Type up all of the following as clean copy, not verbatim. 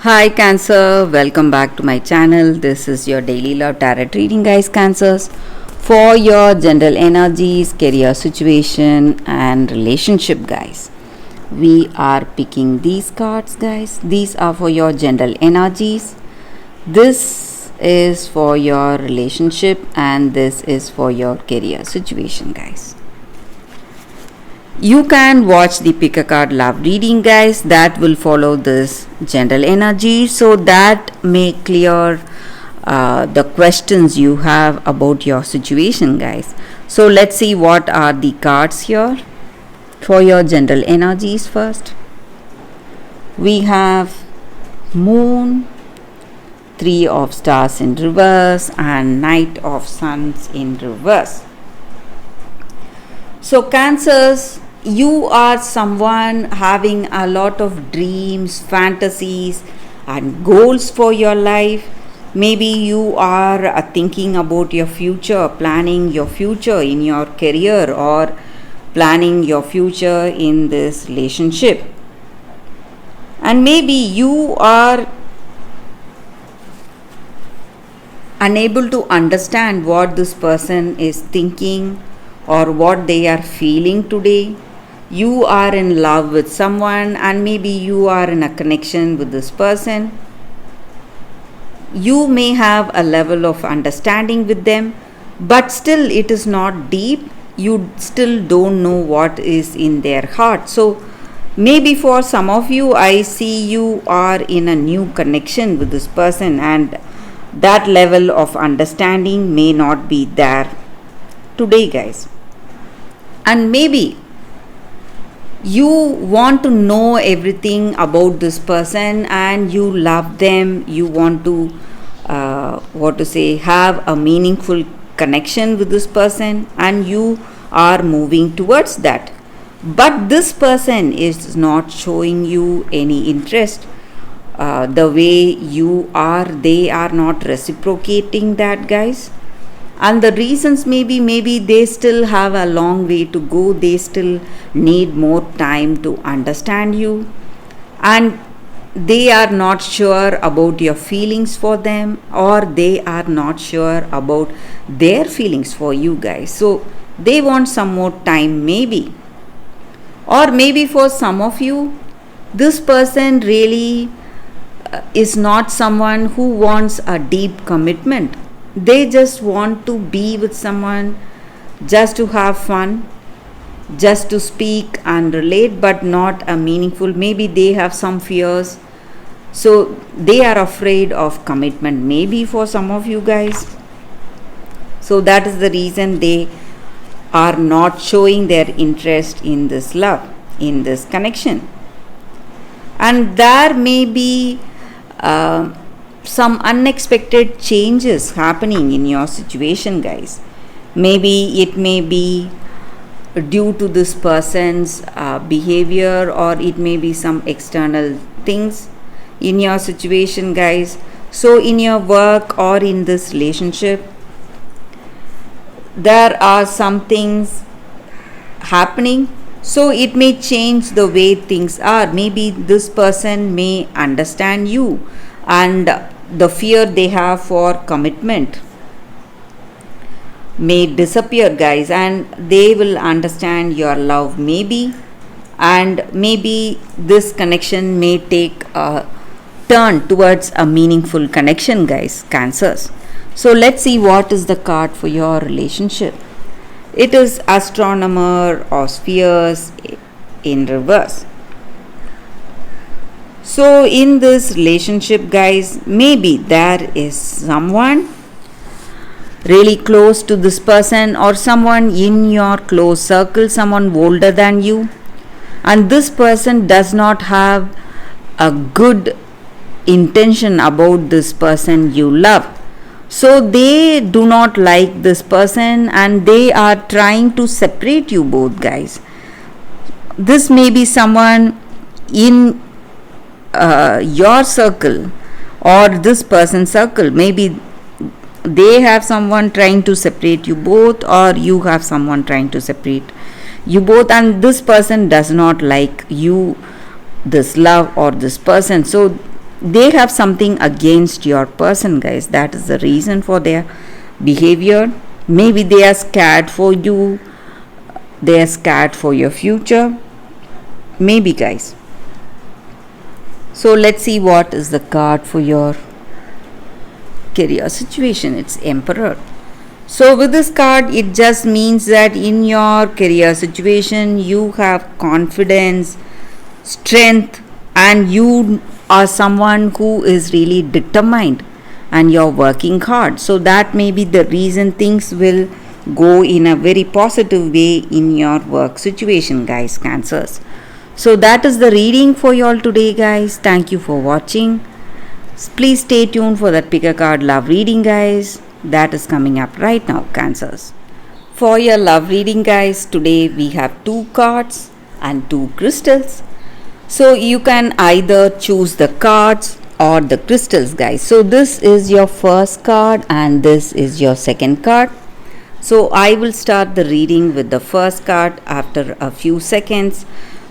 Hi Cancer, welcome back to my channel. This is your daily love tarot reading, guys. Cancers, for your general energies, career situation and relationship, guys. We are picking these cards, guys. These are for your general energies. This is for your relationship and this is for your career situation, guys. You can watch the pick a card love reading, guys, that will follow this general energy, so that may clear the questions you have about your situation, guys. So let's see what are the cards here for your general energies. First we have Moon, Three of Stars in reverse and Knight of Suns in reverse. So Cancers, you are someone having a lot of dreams, fantasies and goals for your life. Maybe you are thinking about your future, planning your future in your career or planning your future in this relationship. And maybe you are unable to understand what this person is thinking or what they are feeling today. You are in love with someone and maybe you are in a connection with this person. You may have a level of understanding with them, but still it is not deep. You still don't know what is in their heart. So maybe for some of you, I see you are in a new connection with this person and that level of understanding may not be there today, guys. And maybe you want to know everything about this person and you love them. You want to have a meaningful connection with this person and you are moving towards that. But this person is not showing you any interest. The way you are, they are not reciprocating that, guys. And the reasons maybe they still have a long way to go. They still need more time to understand you and they are not sure about your feelings for them or they are not sure about their feelings for you, guys. So they want some more time maybe. Or maybe for some of you, this person really is not someone who wants a deep commitment. They just want to be with someone just to have fun, just to speak and relate, but not a meaningful. Maybe they have some fears, so they are afraid of commitment maybe for some of you, guys. So that is the reason they are not showing their interest in this love, in this connection. And there may be some unexpected changes happening in your situation, guys. Maybe it may be due to this person's behavior or it may be some external things in your situation, guys. So in your work or in this relationship, there are some things happening, so it may change the way things are. Maybe this person may understand you and the fear they have for commitment may disappear, guys, and they will understand your love maybe. And maybe this connection may take a turn towards a meaningful connection, guys, Cancers. So let's see what is the card for your relationship. It is Astronomer or Spheres in reverse. So in this relationship, guys, maybe there is someone really close to this person or someone in your close circle, someone older than you, and this person does not have a good intention about this person you love. So they do not like this person and they are trying to separate you both, guys. This may be someone in your circle or this person's circle. Maybe they have someone trying to separate you both or you have someone trying to separate you both, and this person does not like you, this love or this person. So they have something against your person, guys. That is the reason for their behavior. Maybe they are scared for you, they are scared for your future, maybe, guys. So let's see what is the card for your career situation. It's Emperor. So with this card, it just means that in your career situation you have confidence, strength, and you are someone who is really determined and you're working hard. So that may be the reason things will go in a very positive way in your work situation, guys, Cancers. So that is the reading for you all today, guys. Thank you for watching. Please stay tuned for that pick a card love reading, guys. That is coming up right now, Cancers. For your love reading, guys, today we have 2 cards and 2 crystals. So you can either choose the cards or the crystals, guys. So this is your first card and this is your second card. So I will start the reading with the first card after a few seconds.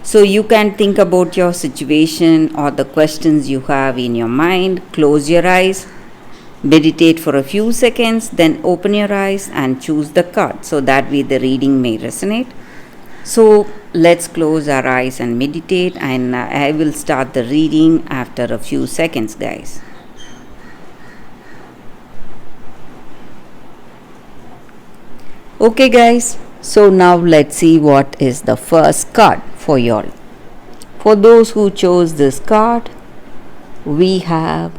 So you can think about your situation or the questions you have in your mind. Close your eyes, meditate for a few seconds, then open your eyes and choose the card. So that way the reading may resonate. So let's close our eyes and meditate, and I will start the reading after a few seconds, guys. Okay, guys. So now let's see what is the first card for y'all. For those who chose this card, we have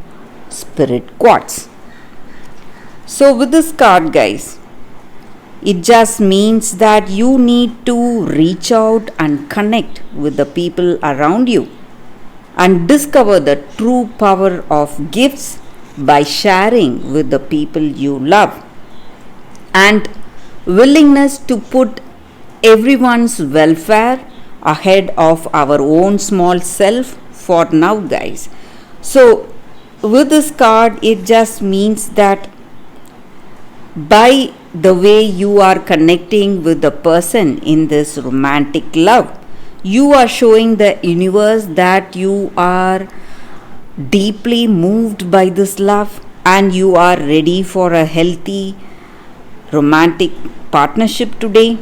Spirit Quartz. So with this card, guys, it just means that you need to reach out and connect with the people around you and discover the true power of gifts by sharing with the people you love, and willingness to put everyone's welfare ahead of our own small self for now, guys. So with this card, it just means that by the way you are connecting with the person in this romantic love, you are showing the universe that you are deeply moved by this love and you are ready for a healthy romantic partnership today.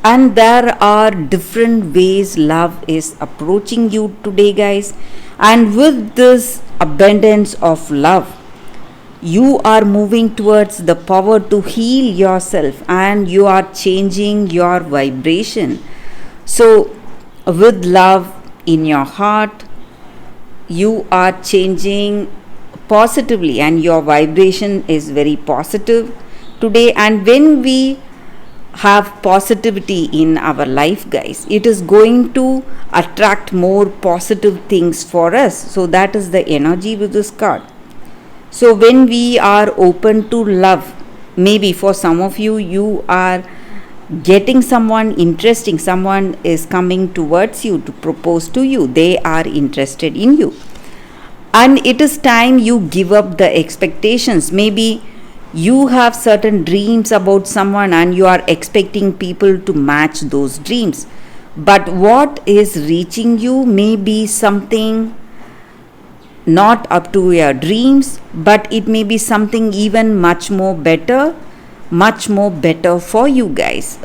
And there are different ways love is approaching you today, guys. And with this abundance of love, you are moving towards the power to heal yourself and you are changing your vibration. So with love in your heart, you are changing positively and your vibration is very positive today. And when we have positivity in our life, guys, it is going to attract more positive things for us. So that is the energy with this card. So when we are open to love, maybe for some of you, you are getting someone interesting, someone is coming towards you to propose to you, they are interested in you, and it is time you give up the expectations. Maybe you have certain dreams about someone and you are expecting people to match those dreams, but what is reaching you may be something not up to your dreams, but it may be something even much more better for you guys,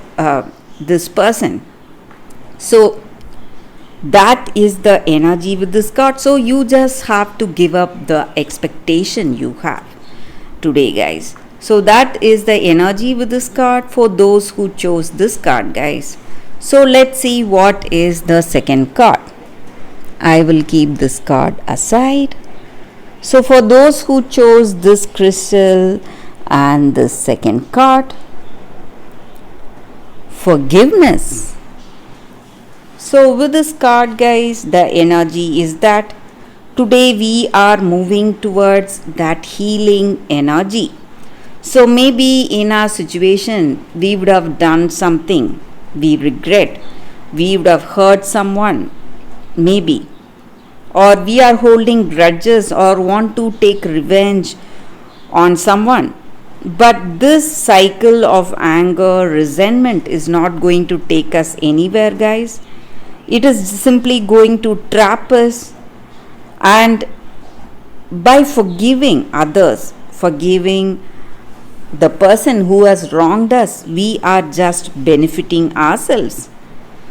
this person. So that is the energy with this card. So you just have to give up the expectation you have today, guys. So that is the energy with this card for those who chose this card, guys. So let's see what is the second card. I will keep this card aside. So for those who chose this crystal and the second card, Forgiveness. So with this card, guys, the energy is that today we are moving towards that healing energy. So maybe in our situation we would have done something we regret, we would have hurt someone maybe, or we are holding grudges or want to take revenge on someone. But this cycle of anger, resentment is not going to take us anywhere, guys. It is simply going to trap us, and by forgiving others, forgiving the person who has wronged us, we are just benefiting ourselves.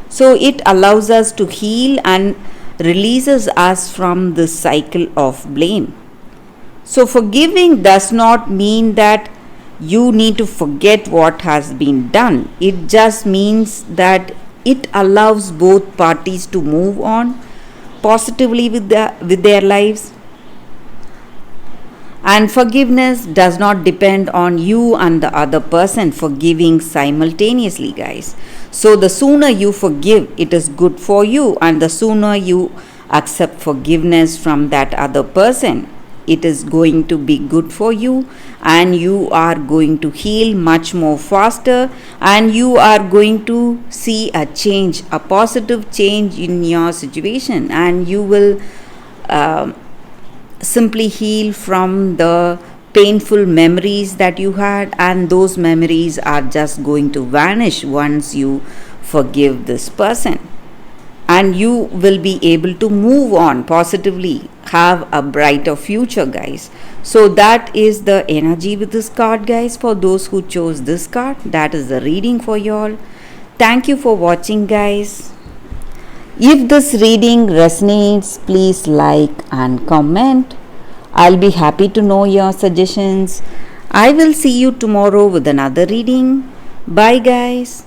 So it allows us to heal and releases us from this cycle of blame. So forgiving does not mean that you need to forget what has been done. It just means that it allows both parties to move on positively with their lives. And forgiveness does not depend on you and the other person forgiving simultaneously, guys. So the sooner you forgive, it is good for you, and the sooner you accept forgiveness from that other person, it is going to be good for you, and you are going to heal much more faster, and you are going to see a change, a positive change in your situation, and you will simply heal from the painful memories that you had, and those memories are just going to vanish once you forgive this person, and you will be able to move on positively, have a brighter future, guys. So that is the energy with this card, guys. For those who chose this card, that is the reading for you all. Thank you for watching, guys. If this reading resonates, please like and comment. I'll be happy to know your suggestions. I will see you tomorrow with another reading. Bye, guys.